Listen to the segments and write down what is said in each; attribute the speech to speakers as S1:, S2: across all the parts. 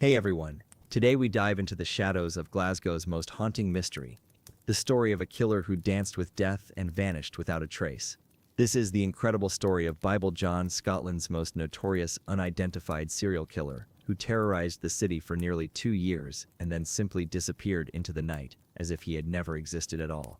S1: Hey everyone, today we dive into the shadows of Glasgow's most haunting mystery, the story of a killer who danced with death and vanished without a trace. This is the incredible story of Bible John, Scotland's most notorious unidentified serial killer, who terrorized the city for nearly 2 years and then simply disappeared into the night, as if he had never existed at all.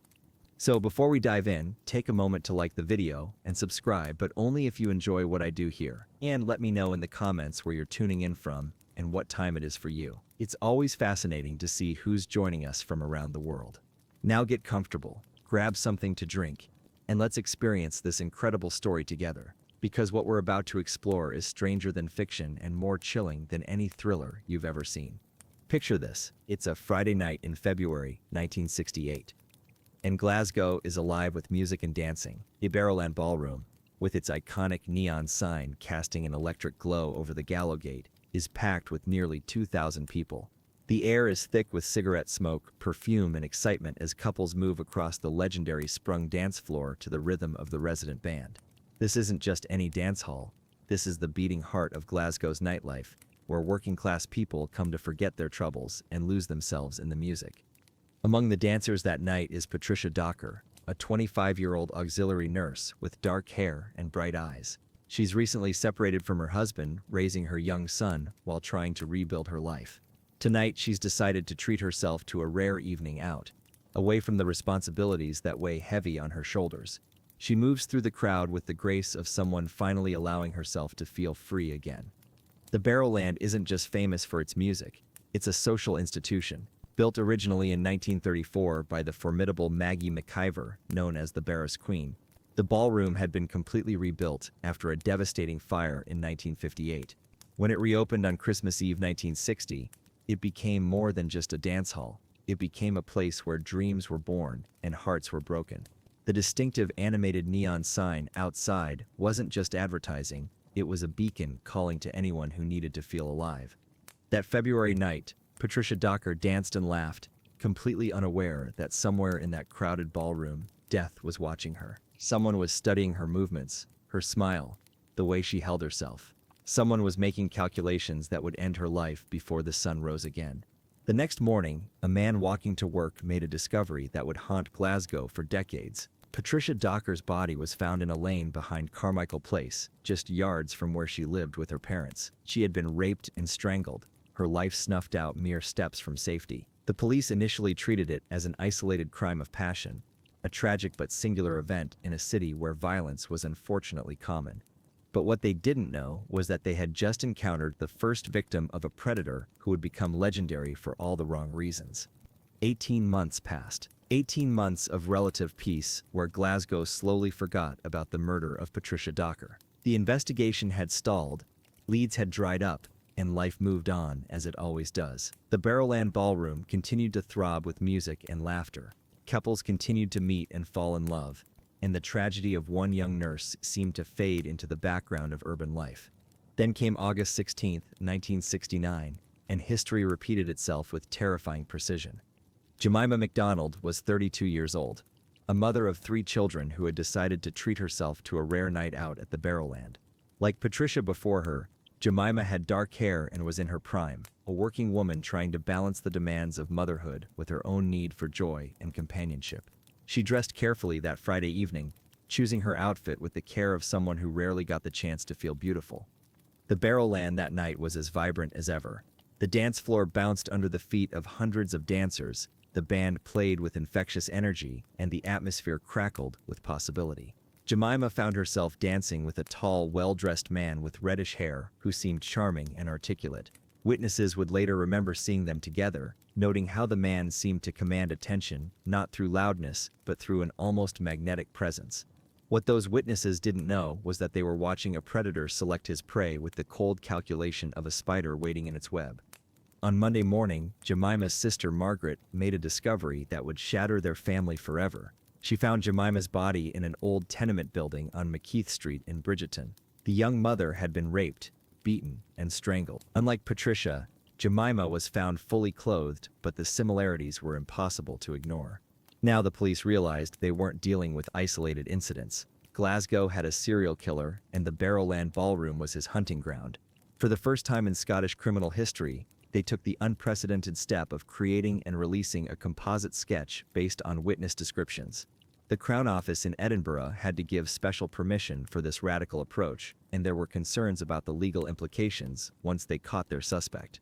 S1: So before we dive in, take a moment to like the video and subscribe, but only if you enjoy what I do here. And let me know in the comments where you're tuning in from and what time it is for you. It's always fascinating to see who's joining us from around the world. Now get comfortable, grab something to drink, and let's experience this incredible story together, because what we're about to explore is stranger than fiction and more chilling than any thriller you've ever seen. Picture this: it's a Friday night in February 1968. And Glasgow is alive with music and dancing. The Barrowland Ballroom, with its iconic neon sign casting an electric glow over the Gallowgate, is packed with nearly 2,000 people. The air is thick with cigarette smoke, perfume, and excitement as couples move across the legendary sprung dance floor to the rhythm of the resident band. This isn't just any dance hall. This is the beating heart of Glasgow's nightlife, where working-class people come to forget their troubles and lose themselves in the music. Among the dancers that night is Patricia Docker, a 25-year-old auxiliary nurse with dark hair and bright eyes. She's recently separated from her husband, raising her young son while trying to rebuild her life. Tonight, she's decided to treat herself to a rare evening out, away from the responsibilities that weigh heavy on her shoulders. She moves through the crowd with the grace of someone finally allowing herself to feel free again. The Barrowland isn't just famous for its music, it's a social institution. Built originally in 1934 by the formidable Maggie McIver, known as the Barras Queen, the ballroom had been completely rebuilt after a devastating fire in 1958. When it reopened on Christmas Eve 1960, it became more than just a dance hall. It became a place where dreams were born and hearts were broken. The distinctive animated neon sign outside wasn't just advertising, it was a beacon calling to anyone who needed to feel alive. That February night, Patricia Docker danced and laughed, completely unaware that somewhere in that crowded ballroom, death was watching her. Someone was studying her movements, her smile, the way she held herself. Someone was making calculations that would end her life before the sun rose again. The next morning, a man walking to work made a discovery that would haunt Glasgow for decades. Patricia Docker's body was found in a lane behind Carmichael Place, just yards from where she lived with her parents. She had been raped and strangled, her life snuffed out mere steps from safety. The police initially treated it as an isolated crime of passion, a tragic but singular event in a city where violence was unfortunately common. But what they didn't know was that they had just encountered the first victim of a predator who would become legendary for all the wrong reasons. 18 months passed. 18 months of relative peace where Glasgow slowly forgot about the murder of Patricia Docker. The investigation had stalled, leads had dried up, and life moved on as it always does. The Barrowland Ballroom continued to throb with music and laughter. Couples continued to meet and fall in love, and the tragedy of one young nurse seemed to fade into the background of urban life. Then came August 16, 1969, and history repeated itself with terrifying precision. Jemima MacDonald was 32 years old, a mother of 3 children who had decided to treat herself to a rare night out at the Barrowland. Like Patricia before her, Jemima had dark hair and was in her prime, a working woman trying to balance the demands of motherhood with her own need for joy and companionship. She dressed carefully that Friday evening, choosing her outfit with the care of someone who rarely got the chance to feel beautiful. The Barrowland that night was as vibrant as ever. The dance floor bounced under the feet of hundreds of dancers, the band played with infectious energy, and the atmosphere crackled with possibility. Jemima found herself dancing with a tall, well-dressed man with reddish hair who seemed charming and articulate. Witnesses would later remember seeing them together, noting how the man seemed to command attention, not through loudness, but through an almost magnetic presence. What those witnesses didn't know was that they were watching a predator select his prey with the cold calculation of a spider waiting in its web. On Monday morning, Jemima's sister Margaret made a discovery that would shatter their family forever. She found Jemima's body in an old tenement building on McKeith Street in Bridgeton. The young mother had been raped, beaten, and strangled. Unlike Patricia, Jemima was found fully clothed, but the similarities were impossible to ignore. Now the police realized they weren't dealing with isolated incidents. Glasgow had a serial killer, and the Barrowland Ballroom was his hunting ground. For the first time in Scottish criminal history, they took the unprecedented step of creating and releasing a composite sketch based on witness descriptions. The Crown Office in Edinburgh had to give special permission for this radical approach, and there were concerns about the legal implications once they caught their suspect.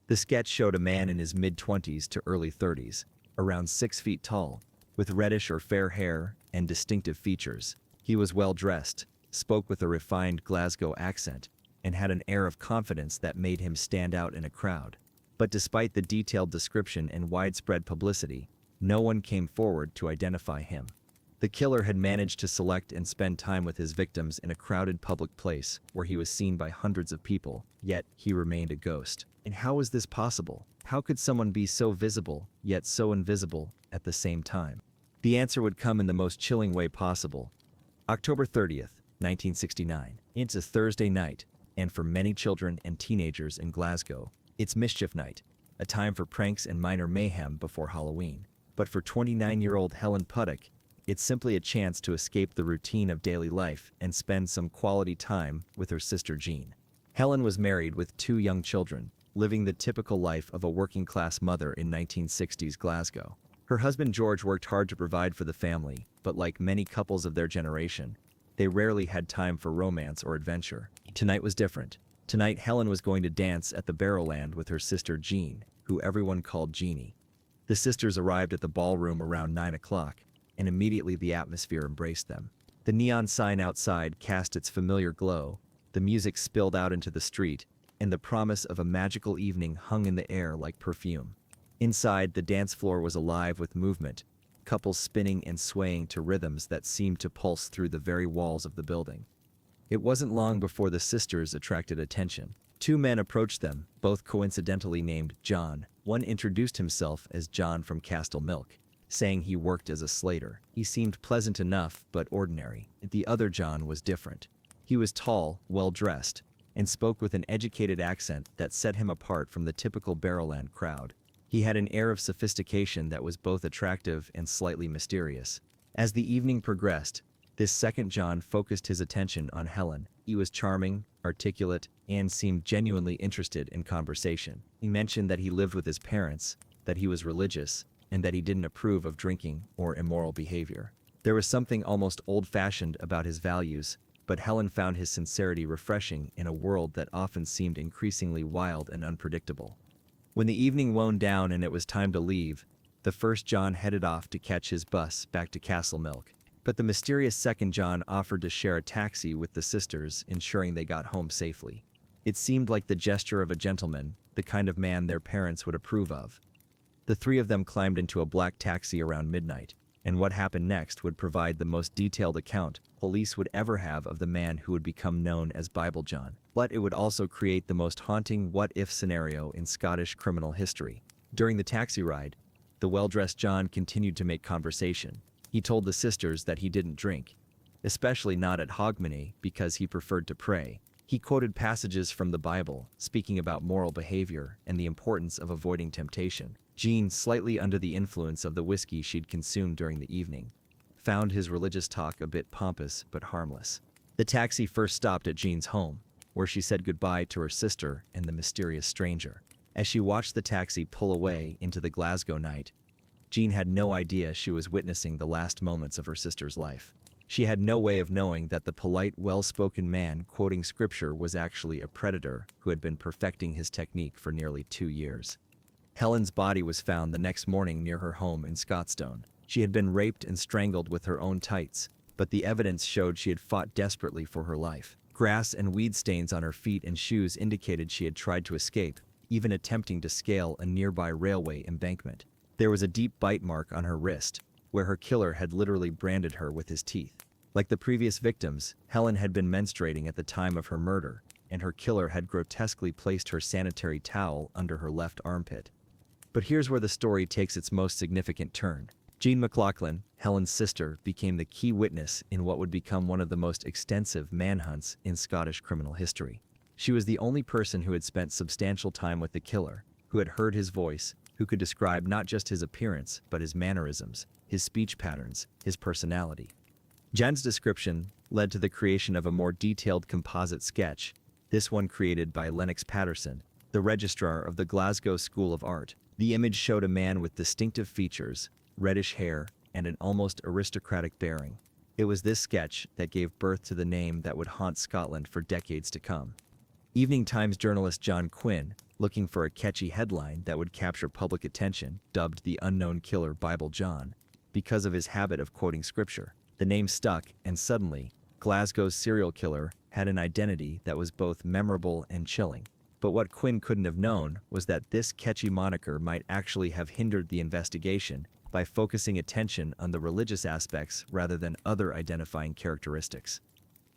S1: The sketch showed a man in his mid-20s to early 30s, around 6 feet tall, with reddish or fair hair and distinctive features. He was well-dressed, spoke with a refined Glasgow accent, and had an air of confidence that made him stand out in a crowd. But despite the detailed description and widespread publicity, no one came forward to identify him. The killer had managed to select and spend time with his victims in a crowded public place where he was seen by hundreds of people, yet he remained a ghost. And how was this possible? How could someone be so visible, yet so invisible at the same time? The answer would come in the most chilling way possible. October 30th, 1969. It's a Thursday night, and for many children and teenagers in Glasgow, it's mischief night, a time for pranks and minor mayhem before Halloween. But for 29-year-old Helen Puddock, it's simply a chance to escape the routine of daily life and spend some quality time with her sister Jean. Helen was married with 2 young children, living the typical life of a working-class mother in 1960s Glasgow. Her husband George worked hard to provide for the family, but like many couples of their generation, they rarely had time for romance or adventure. Tonight was different. Tonight Helen was going to dance at the Barrowland with her sister Jean, who everyone called Jeannie. The sisters arrived at the ballroom around 9 o'clock, and immediately the atmosphere embraced them. The neon sign outside cast its familiar glow, the music spilled out into the street, and the promise of a magical evening hung in the air like perfume. Inside, the dance floor was alive with movement, couples spinning and swaying to rhythms that seemed to pulse through the very walls of the building. It wasn't long before the sisters attracted attention. 2 men approached them, both coincidentally named John. One introduced himself as John from Castle Milk, saying he worked as a slater. He seemed pleasant enough, but ordinary. The other John was different. He was tall, well-dressed, and spoke with an educated accent that set him apart from the typical Barrowland crowd. He had an air of sophistication that was both attractive and slightly mysterious. As the evening progressed, this second John focused his attention on Helen. He was charming, articulate, and seemed genuinely interested in conversation. He mentioned that he lived with his parents, that he was religious, and that he didn't approve of drinking or immoral behavior. There was something almost old-fashioned about his values, but Helen found his sincerity refreshing in a world that often seemed increasingly wild and unpredictable. When the evening wound down and it was time to leave, the first John headed off to catch his bus back to Castle Milk. But the mysterious second John offered to share a taxi with the sisters, ensuring they got home safely. It seemed like the gesture of a gentleman, the kind of man their parents would approve of. The 3 of them climbed into a black taxi around midnight, and what happened next would provide the most detailed account police would ever have of the man who would become known as Bible John. But it would also create the most haunting what-if scenario in Scottish criminal history. During the taxi ride, the well-dressed John continued to make conversation. He told the sisters that he didn't drink, especially not at Hogmanay, because he preferred to pray. He quoted passages from the Bible, speaking about moral behavior and the importance of avoiding temptation. Jean, slightly under the influence of the whiskey she'd consumed during the evening, found his religious talk a bit pompous but harmless. The taxi first stopped at Jean's home, where she said goodbye to her sister and the mysterious stranger. As she watched the taxi pull away into the Glasgow night, Jean had no idea she was witnessing the last moments of her sister's life. She had no way of knowing that the polite, well-spoken man quoting scripture was actually a predator who had been perfecting his technique for nearly 2 years. Helen's body was found the next morning near her home in Scotstoun. She had been raped and strangled with her own tights, but the evidence showed she had fought desperately for her life. Grass and weed stains on her feet and shoes indicated she had tried to escape, even attempting to scale a nearby railway embankment. There was a deep bite mark on her wrist, where her killer had literally branded her with his teeth. Like the previous victims, Helen had been menstruating at the time of her murder, and her killer had grotesquely placed her sanitary towel under her left armpit. But here's where the story takes its most significant turn. Jean McLaughlin, Helen's sister, became the key witness in what would become one of the most extensive manhunts in Scottish criminal history. She was the only person who had spent substantial time with the killer, who had heard his voice, who could describe not just his appearance, but his mannerisms, his speech patterns, his personality. Jen's description led to the creation of a more detailed composite sketch, this one created by Lennox Patterson, the registrar of the Glasgow School of Art. The image showed a man with distinctive features, reddish hair, and an almost aristocratic bearing. It was this sketch that gave birth to the name that would haunt Scotland for decades to come. Evening Times journalist John Quinn, looking for a catchy headline that would capture public attention, dubbed the unknown killer Bible John, because of his habit of quoting scripture. The name stuck, and suddenly, Glasgow's serial killer had an identity that was both memorable and chilling. But what Quinn couldn't have known was that this catchy moniker might actually have hindered the investigation by focusing attention on the religious aspects rather than other identifying characteristics.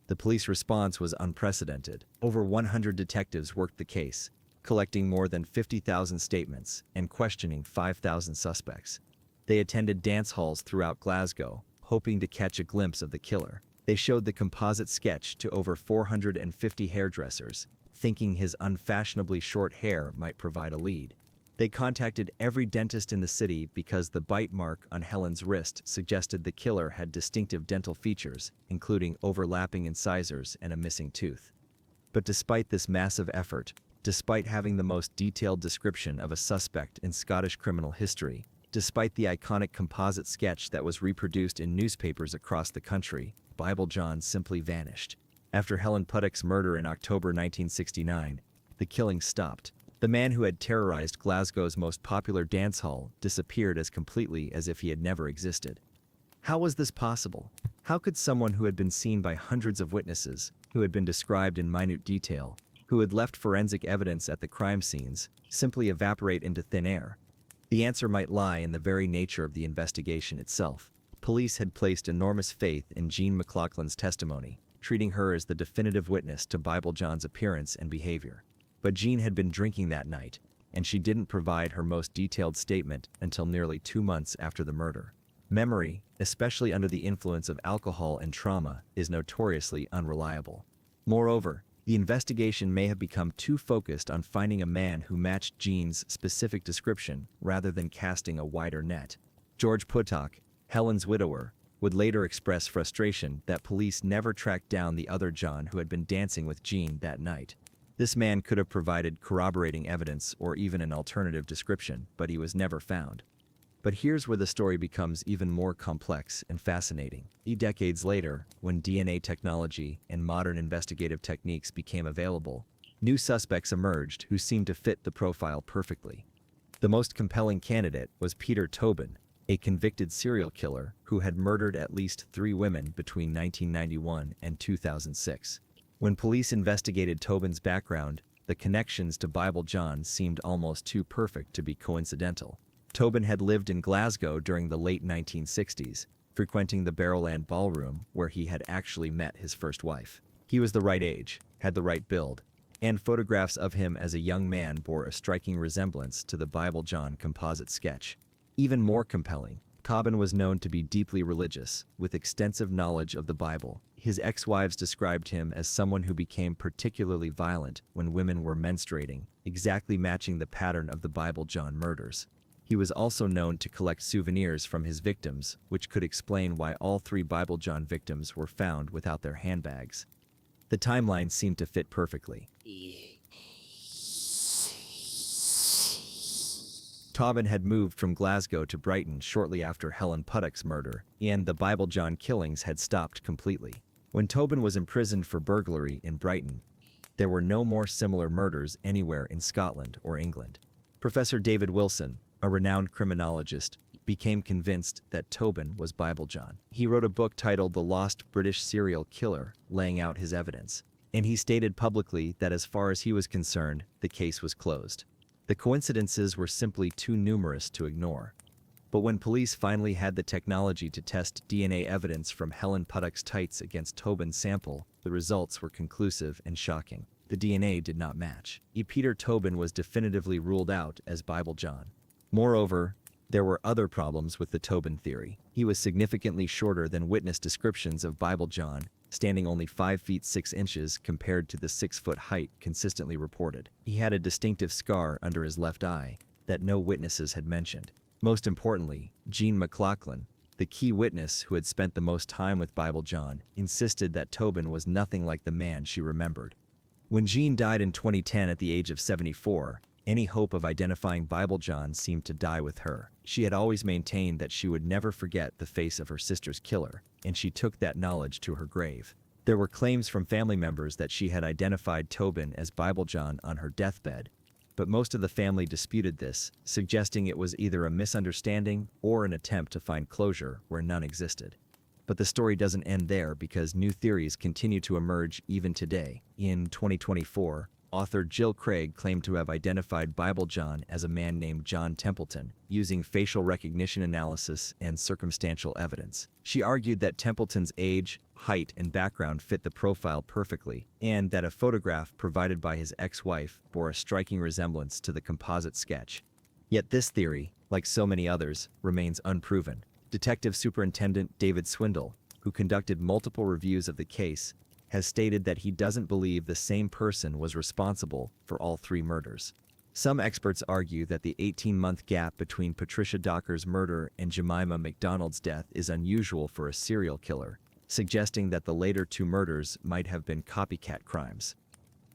S1: The police response was unprecedented. Over 100 detectives worked the case, collecting more than 50,000 statements and questioning 5,000 suspects. They attended dance halls throughout Glasgow, hoping to catch a glimpse of the killer. They showed the composite sketch to over 450 hairdressers, thinking his unfashionably short hair might provide a lead. They contacted every dentist in the city because the bite mark on Helen's wrist suggested the killer had distinctive dental features, including overlapping incisors and a missing tooth. But despite this massive effort, despite having the most detailed description of a suspect in Scottish criminal history, despite the iconic composite sketch that was reproduced in newspapers across the country, Bible John simply vanished. After Helen Puttock's murder in October 1969, the killing stopped. The man who had terrorized Glasgow's most popular dance hall disappeared as completely as if he had never existed. How was this possible? How could someone who had been seen by hundreds of witnesses, who had been described in minute detail, who had left forensic evidence at the crime scenes, simply evaporate into thin air? The answer might lie in the very nature of the investigation itself. Police had placed enormous faith in Jean McLaughlin's testimony, treating her as the definitive witness to Bible John's appearance and behavior. But Jean had been drinking that night, and she didn't provide her most detailed statement until nearly 2 months after the murder. Memory, especially under the influence of alcohol and trauma, is notoriously unreliable. Moreover, the investigation may have become too focused on finding a man who matched Jean's specific description rather than casting a wider net. George Puttock, Helen's widower, would later express frustration that police never tracked down the other John who had been dancing with Jean that night. This man could have provided corroborating evidence or even an alternative description, but he was never found. But here's where the story becomes even more complex and fascinating. Decades later, when DNA technology and modern investigative techniques became available, new suspects emerged who seemed to fit the profile perfectly. The most compelling candidate was Peter Tobin, a convicted serial killer who had murdered at least 3 women between 1991 and 2006. When police investigated Tobin's background, the connections to Bible John seemed almost too perfect to be coincidental. Tobin had lived in Glasgow during the late 1960s, frequenting the Barrowland Ballroom where he had actually met his first wife. He was the right age, had the right build, and photographs of him as a young man bore a striking resemblance to the Bible John composite sketch. Even more compelling, Tobin was known to be deeply religious, with extensive knowledge of the Bible. His ex-wives described him as someone who became particularly violent when women were menstruating, exactly matching the pattern of the Bible John murders. He was also known to collect souvenirs from his victims, which could explain why all 3 Bible John victims were found without their handbags. The timeline seemed to fit perfectly. Tobin had moved from Glasgow to Brighton shortly after Helen Puttock's murder, and the Bible John killings had stopped completely. When Tobin was imprisoned for burglary in Brighton, there were no more similar murders anywhere in Scotland or England. Professor David Wilson, a renowned criminologist, became convinced that Tobin was Bible John. He wrote a book titled The Lost British Serial Killer, laying out his evidence, and he stated publicly that as far as he was concerned, the case was closed. The coincidences were simply too numerous to ignore. But when police finally had the technology to test DNA evidence from Helen Puttock's tights against Tobin's sample, the results were conclusive and shocking. The DNA did not match. Peter Tobin was definitively ruled out as Bible John. Moreover, there were other problems with the Tobin theory. He was significantly shorter than witness descriptions of Bible John, standing only 5 feet 6 inches compared to the 6-foot height consistently reported. He had a distinctive scar under his left eye that no witnesses had mentioned. Most importantly, Jean McLaughlin, the key witness who had spent the most time with Bible John, insisted that Tobin was nothing like the man she remembered. When Jean died in 2010 at the age of 74, any hope of identifying Bible John seemed to die with her. She had always maintained that she would never forget the face of her sister's killer, and she took that knowledge to her grave. There were claims from family members that she had identified Tobin as Bible John on her deathbed, but most of the family disputed this, suggesting it was either a misunderstanding or an attempt to find closure where none existed. But the story doesn't end there, because new theories continue to emerge even today. In 2024, author Jill Craig claimed to have identified Bible John as a man named John Templeton, using facial recognition analysis and circumstantial evidence. She argued that Templeton's age, height, and background fit the profile perfectly, and that a photograph provided by his ex-wife bore a striking resemblance to the composite sketch. Yet this theory, like so many others, remains unproven. Detective Superintendent David Swindle, who conducted multiple reviews of the case, has stated that he doesn't believe the same person was responsible for all three murders. Some experts argue that the 18-month gap between Patricia Docker's murder and Jemima McDonald's death is unusual for a serial killer, suggesting that the later two murders might have been copycat crimes.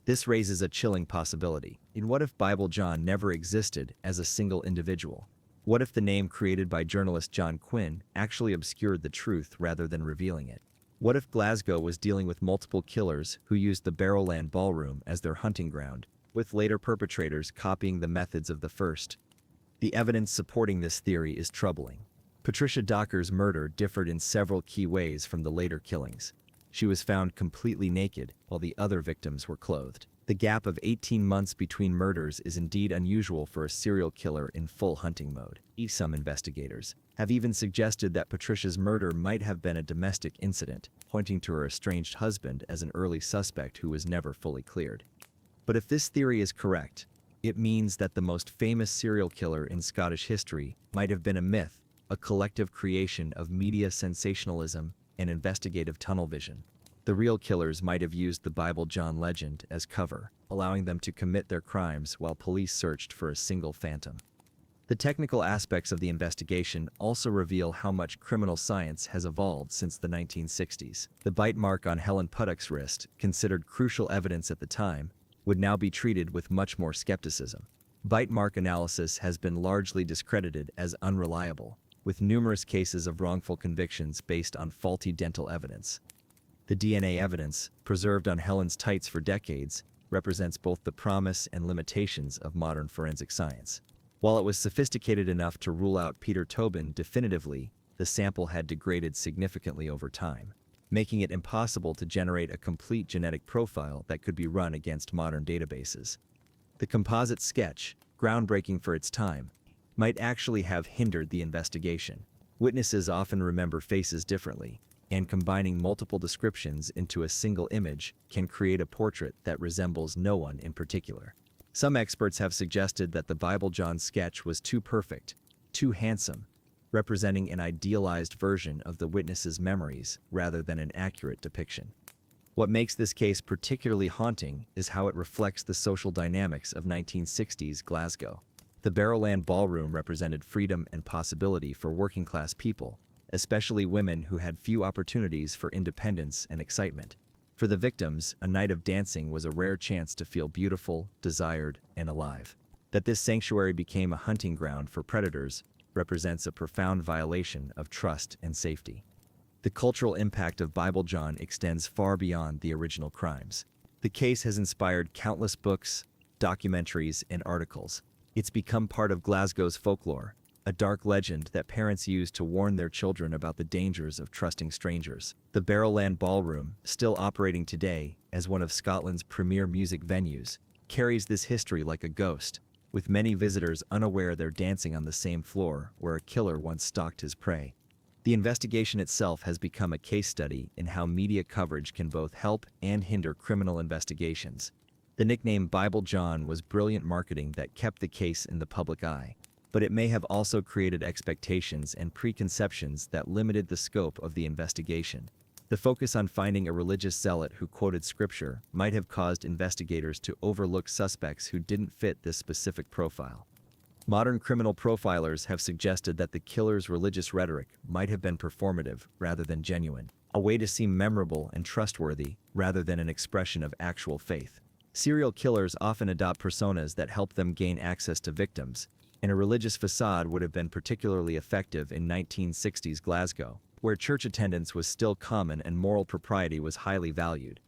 S1: This raises a chilling possibility. What if Bible John never existed as a single individual? What if the name created by journalist John Quinn actually obscured the truth rather than revealing it? What if Glasgow was dealing with multiple killers who used the Barrowland Ballroom as their hunting ground, with later perpetrators copying the methods of the first? The evidence supporting this theory is troubling. Patricia Docker's murder differed in several key ways from the later killings. She was found completely naked, while the other victims were clothed. The gap of 18 months between murders is indeed unusual for a serial killer in full hunting mode. Some investigators have even suggested that Patricia's murder might have been a domestic incident, pointing to her estranged husband as an early suspect who was never fully cleared. But if this theory is correct, it means that the most famous serial killer in Scottish history might have been a myth, a collective creation of media sensationalism and investigative tunnel vision. The real killers might have used the Bible John legend as cover, allowing them to commit their crimes while police searched for a single phantom. The technical aspects of the investigation also reveal how much criminal science has evolved since the 1960s. The bite mark on Helen Puttock's wrist, considered crucial evidence at the time, would now be treated with much more skepticism. Bite mark analysis has been largely discredited as unreliable, with numerous cases of wrongful convictions based on faulty dental evidence. The DNA evidence, preserved on Helen's tights for decades, represents both the promise and limitations of modern forensic science. While it was sophisticated enough to rule out Peter Tobin definitively, the sample had degraded significantly over time, making it impossible to generate a complete genetic profile that could be run against modern databases. The composite sketch, groundbreaking for its time, might actually have hindered the investigation. Witnesses often remember faces differently, and combining multiple descriptions into a single image can create a portrait that resembles no one in particular. Some experts have suggested that the Bible John sketch was too perfect, too handsome, representing an idealized version of the witness's memories rather than an accurate depiction. What makes this case particularly haunting is how it reflects the social dynamics of 1960s Glasgow. The Barrowland Ballroom represented freedom and possibility for working-class people, especially women who had few opportunities for independence and excitement. For the victims, a night of dancing was a rare chance to feel beautiful, desired, and alive. That this sanctuary became a hunting ground for predators represents a profound violation of trust and safety. The cultural impact of Bible John extends far beyond the original crimes. The case has inspired countless books, documentaries, and articles. It's become part of Glasgow's folklore, a dark legend that parents use to warn their children about the dangers of trusting strangers. The Barrowland Ballroom, still operating today as one of Scotland's premier music venues, carries this history like a ghost, with many visitors unaware they're dancing on the same floor where a killer once stalked his prey. The investigation itself has become a case study in how media coverage can both help and hinder criminal investigations. The nickname Bible John was brilliant marketing that kept the case in the public eye, but it may have also created expectations and preconceptions that limited the scope of the investigation. The focus on finding a religious zealot who quoted scripture might have caused investigators to overlook suspects who didn't fit this specific profile. Modern criminal profilers have suggested that the killer's religious rhetoric might have been performative rather than genuine, a way to seem memorable and trustworthy rather than an expression of actual faith. Serial killers often adopt personas that help them gain access to victims, and a religious facade would have been particularly effective in 1960s Glasgow, where church attendance was still common and moral propriety was highly valued.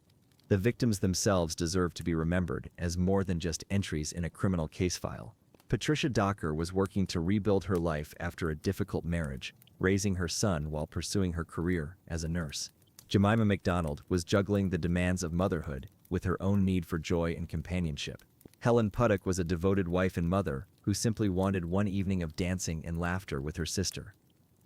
S1: The victims themselves deserve to be remembered as more than just entries in a criminal case file. Patricia Docker was working to rebuild her life after a difficult marriage, raising her son while pursuing her career as a nurse. Jemima McDonald was juggling the demands of motherhood with her own need for joy and companionship. Helen Puddock was a devoted wife and mother who simply wanted one evening of dancing and laughter with her sister.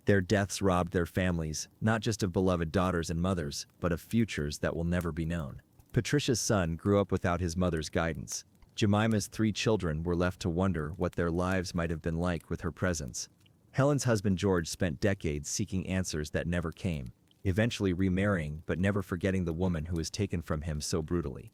S1: Their deaths robbed their families, not just of beloved daughters and mothers, but of futures that will never be known. Patricia's son grew up without his mother's guidance. Jemima's 3 children were left to wonder what their lives might have been like with her presence. Helen's husband George spent decades seeking answers that never came, eventually remarrying but never forgetting the woman who was taken from him so brutally.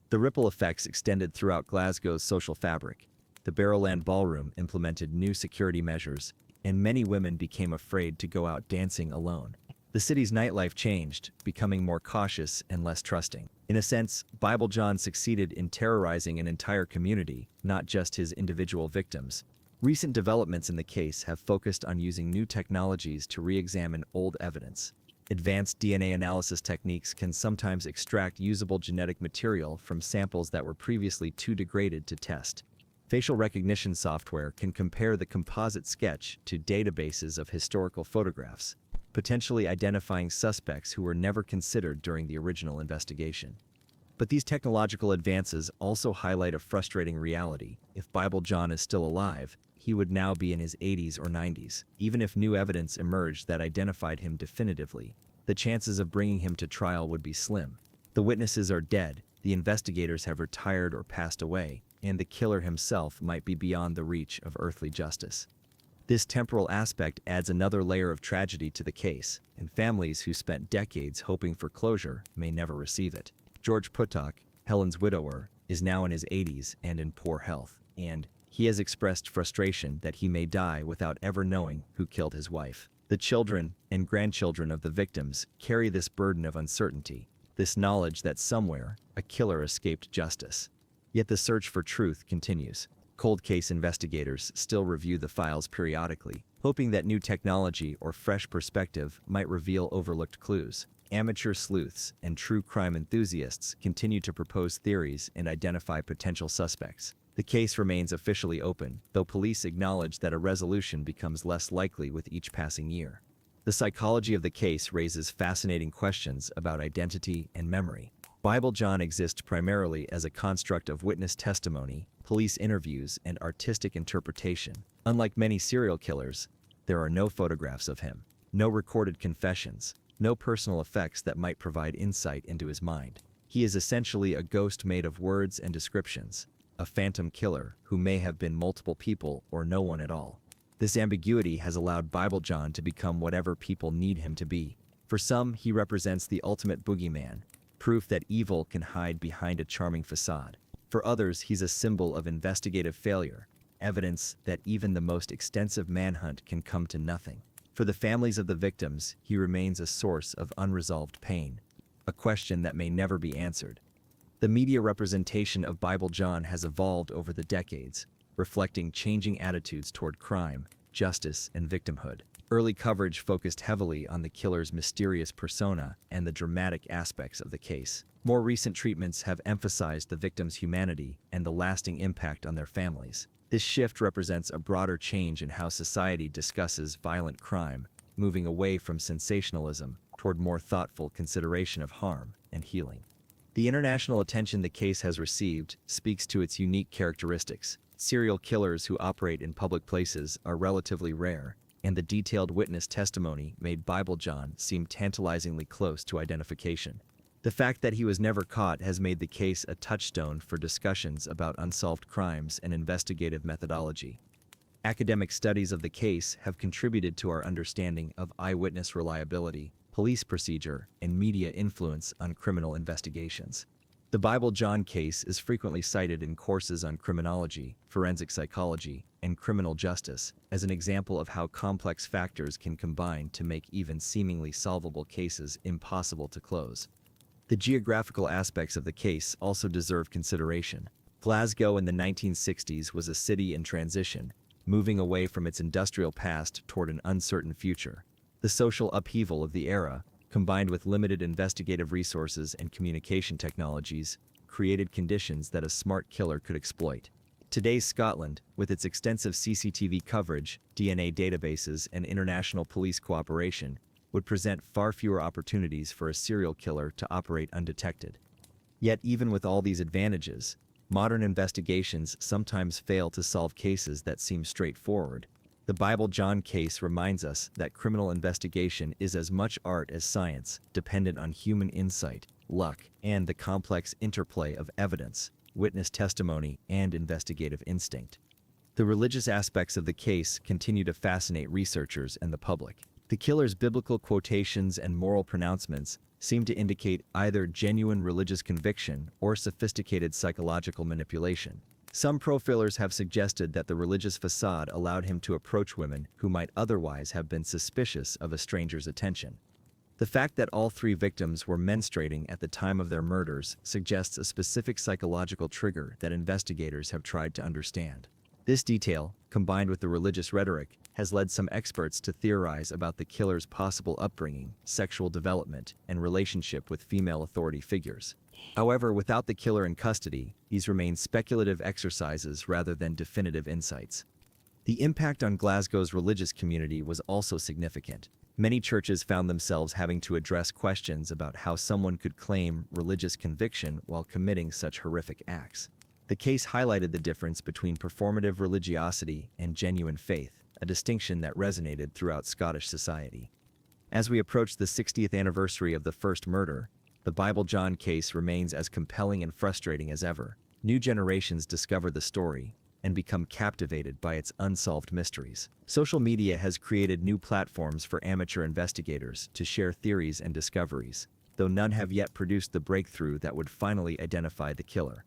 S1: The ripple effects extended throughout Glasgow's social fabric. The Barrowland Ballroom implemented new security measures, and many women became afraid to go out dancing alone. The city's nightlife changed, becoming more cautious and less trusting. In a sense, Bible John succeeded in terrorizing an entire community, not just his individual victims. Recent developments in the case have focused on using new technologies to re-examine old evidence. Advanced DNA analysis techniques can sometimes extract usable genetic material from samples that were previously too degraded to test. Facial recognition software can compare the composite sketch to databases of historical photographs, potentially identifying suspects who were never considered during the original investigation. But these technological advances also highlight a frustrating reality. If Bible John is still alive, he would now be in his 80s or 90s. Even if new evidence emerged that identified him definitively, the chances of bringing him to trial would be slim. The witnesses are dead, the investigators have retired or passed away, and the killer himself might be beyond the reach of earthly justice. This temporal aspect adds another layer of tragedy to the case, and families who spent decades hoping for closure may never receive it. George Puttock, Helen's widower, is now in his 80s and in poor health, and he has expressed frustration that he may die without ever knowing who killed his wife. The children and grandchildren of the victims carry this burden of uncertainty, this knowledge that somewhere a killer escaped justice. Yet the search for truth continues. Cold case investigators still review the files periodically, hoping that new technology or fresh perspective might reveal overlooked clues. Amateur sleuths and true crime enthusiasts continue to propose theories and identify potential suspects. The case remains officially open, though police acknowledge that a resolution becomes less likely with each passing year. The psychology of the case raises fascinating questions about identity and memory. Bible John exists primarily as a construct of witness testimony, police interviews, and artistic interpretation. Unlike many serial killers, there are no photographs of him, no recorded confessions, no personal effects that might provide insight into his mind. He is essentially a ghost made of words and descriptions, a phantom killer who may have been multiple people or no one at all. This ambiguity has allowed Bible John to become whatever people need him to be. For some, he represents the ultimate boogeyman, proof that evil can hide behind a charming facade. For others, he's a symbol of investigative failure, evidence that even the most extensive manhunt can come to nothing. For the families of the victims, he remains a source of unresolved pain, a question that may never be answered. The media representation of Bible John has evolved over the decades, reflecting changing attitudes toward crime, justice, and victimhood. Early coverage focused heavily on the killer's mysterious persona and the dramatic aspects of the case. More recent treatments have emphasized the victim's humanity and the lasting impact on their families. This shift represents a broader change in how society discusses violent crime, moving away from sensationalism toward more thoughtful consideration of harm and healing. The international attention the case has received speaks to its unique characteristics. Serial killers who operate in public places are relatively rare, and the detailed witness testimony made Bible John seem tantalizingly close to identification. The fact that he was never caught has made the case a touchstone for discussions about unsolved crimes and investigative methodology. Academic studies of the case have contributed to our understanding of eyewitness reliability, police procedure, and media influence on criminal investigations. The Bible John case is frequently cited in courses on criminology, forensic psychology, and criminal justice as an example of how complex factors can combine to make even seemingly solvable cases impossible to close. The geographical aspects of the case also deserve consideration. Glasgow in the 1960s was a city in transition, moving away from its industrial past toward an uncertain future. The social upheaval of the era, combined with limited investigative resources and communication technologies, created conditions that a smart killer could exploit. Today's Scotland, with its extensive CCTV coverage, DNA databases, and international police cooperation, would present far fewer opportunities for a serial killer to operate undetected. Yet even with all these advantages, modern investigations sometimes fail to solve cases that seem straightforward. The Bible John case reminds us that criminal investigation is as much art as science, dependent on human insight, luck, and the complex interplay of evidence, witness testimony, and investigative instinct. The religious aspects of the case continue to fascinate researchers and the public. The killer's biblical quotations and moral pronouncements seem to indicate either genuine religious conviction or sophisticated psychological manipulation. Some profilers have suggested that the religious facade allowed him to approach women who might otherwise have been suspicious of a stranger's attention. The fact that all three victims were menstruating at the time of their murders suggests a specific psychological trigger that investigators have tried to understand. This detail, combined with the religious rhetoric, has led some experts to theorize about the killer's possible upbringing, sexual development, and relationship with female authority figures. However, without the killer in custody, these remain speculative exercises rather than definitive insights. The impact on Glasgow's religious community was also significant. Many churches found themselves having to address questions about how someone could claim religious conviction while committing such horrific acts. The case highlighted the difference between performative religiosity and genuine faith, a distinction that resonated throughout Scottish society. As we approach the 60th anniversary of the first murder, the Bible John case remains as compelling and frustrating as ever. New generations discover the story and become captivated by its unsolved mysteries. Social media has created new platforms for amateur investigators to share theories and discoveries, though none have yet produced the breakthrough that would finally identify the killer.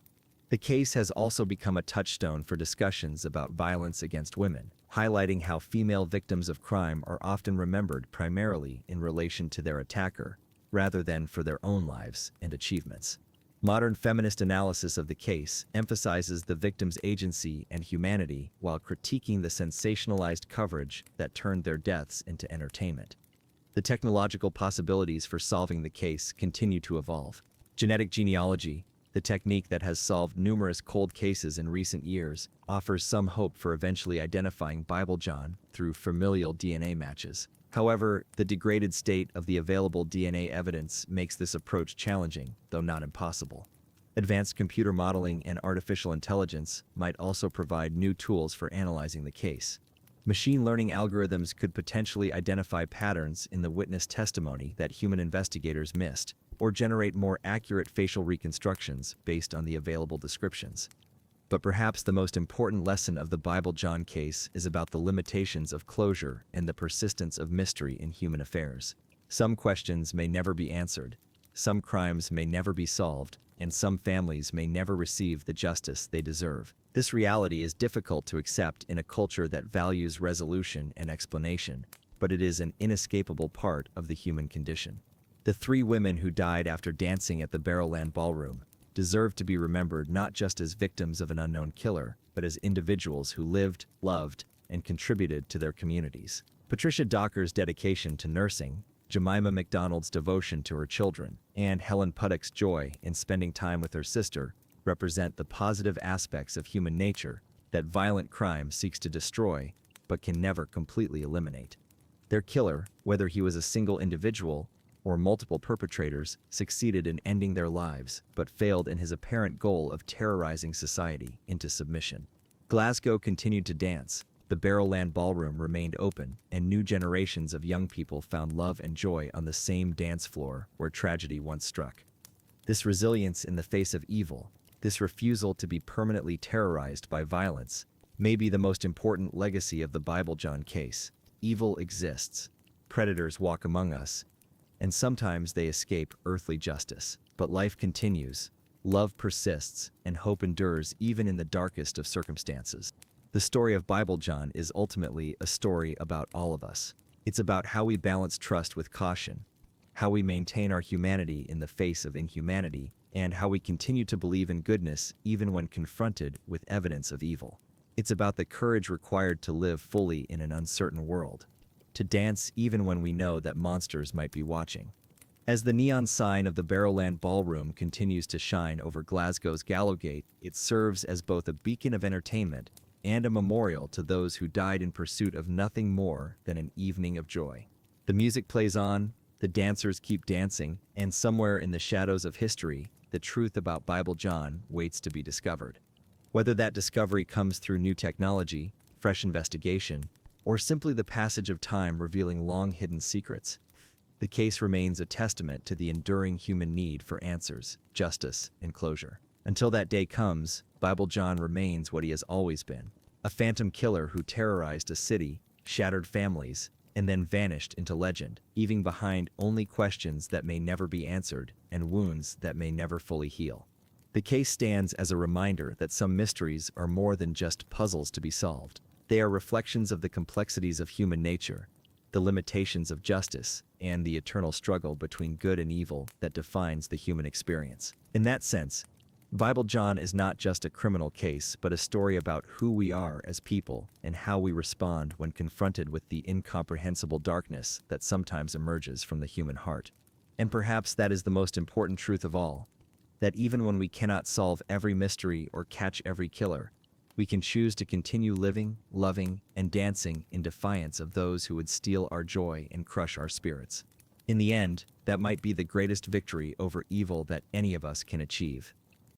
S1: The case has also become a touchstone for discussions about violence against women, highlighting how female victims of crime are often remembered primarily in relation to their attacker, rather than for their own lives and achievements. Modern feminist analysis of the case emphasizes the victim's agency and humanity while critiquing the sensationalized coverage that turned their deaths into entertainment. The technological possibilities for solving the case continue to evolve. Genetic genealogy, the technique that has solved numerous cold cases in recent years, offers some hope for eventually identifying Bible John through familial DNA matches. However, the degraded state of the available DNA evidence makes this approach challenging, though not impossible. Advanced computer modeling and artificial intelligence might also provide new tools for analyzing the case. Machine learning algorithms could potentially identify patterns in the witness testimony that human investigators missed, or generate more accurate facial reconstructions based on the available descriptions. But perhaps the most important lesson of the Bible John case is about the limitations of closure and the persistence of mystery in human affairs. Some questions may never be answered, some crimes may never be solved, and some families may never receive the justice they deserve. This reality is difficult to accept in a culture that values resolution and explanation, but it is an inescapable part of the human condition. The three women who died after dancing at the Barrowland Ballroom deserve to be remembered not just as victims of an unknown killer, but as individuals who lived, loved, and contributed to their communities. Patricia Docker's dedication to nursing, Jemima McDonald's devotion to her children, and Helen Puddock's joy in spending time with her sister represent the positive aspects of human nature that violent crime seeks to destroy, but can never completely eliminate. Their killer, whether he was a single individual or multiple perpetrators, succeeded in ending their lives, but failed in his apparent goal of terrorizing society into submission. Glasgow continued to dance, the Barrowland Ballroom remained open, and new generations of young people found love and joy on the same dance floor where tragedy once struck. This resilience in the face of evil, this refusal to be permanently terrorized by violence, may be the most important legacy of the Bible John case. Evil exists, predators walk among us, and sometimes they escape earthly justice. But life continues, love persists, and hope endures even in the darkest of circumstances. The story of Bible John is ultimately a story about all of us. It's about how we balance trust with caution, how we maintain our humanity in the face of inhumanity, and how we continue to believe in goodness even when confronted with evidence of evil. It's about the courage required to live fully in an uncertain world, to dance even when we know that monsters might be watching. As the neon sign of the Barrowland Ballroom continues to shine over Glasgow's Gallowgate, it serves as both a beacon of entertainment and a memorial to those who died in pursuit of nothing more than an evening of joy. The music plays on, the dancers keep dancing, and somewhere in the shadows of history, the truth about Bible John waits to be discovered. Whether that discovery comes through new technology, fresh investigation, or simply the passage of time revealing long-hidden secrets, the case remains a testament to the enduring human need for answers, justice, and closure. Until that day comes, Bible John remains what he has always been, a phantom killer who terrorized a city, shattered families, and then vanished into legend, leaving behind only questions that may never be answered and wounds that may never fully heal. The case stands as a reminder that some mysteries are more than just puzzles to be solved. They are reflections of the complexities of human nature, the limitations of justice, and the eternal struggle between good and evil that defines the human experience. In that sense, Bible John is not just a criminal case, but a story about who we are as people and how we respond when confronted with the incomprehensible darkness that sometimes emerges from the human heart. And perhaps that is the most important truth of all, that even when we cannot solve every mystery or catch every killer, we can choose to continue living, loving, and dancing in defiance of those who would steal our joy and crush our spirits. In the end, that might be the greatest victory over evil that any of us can achieve.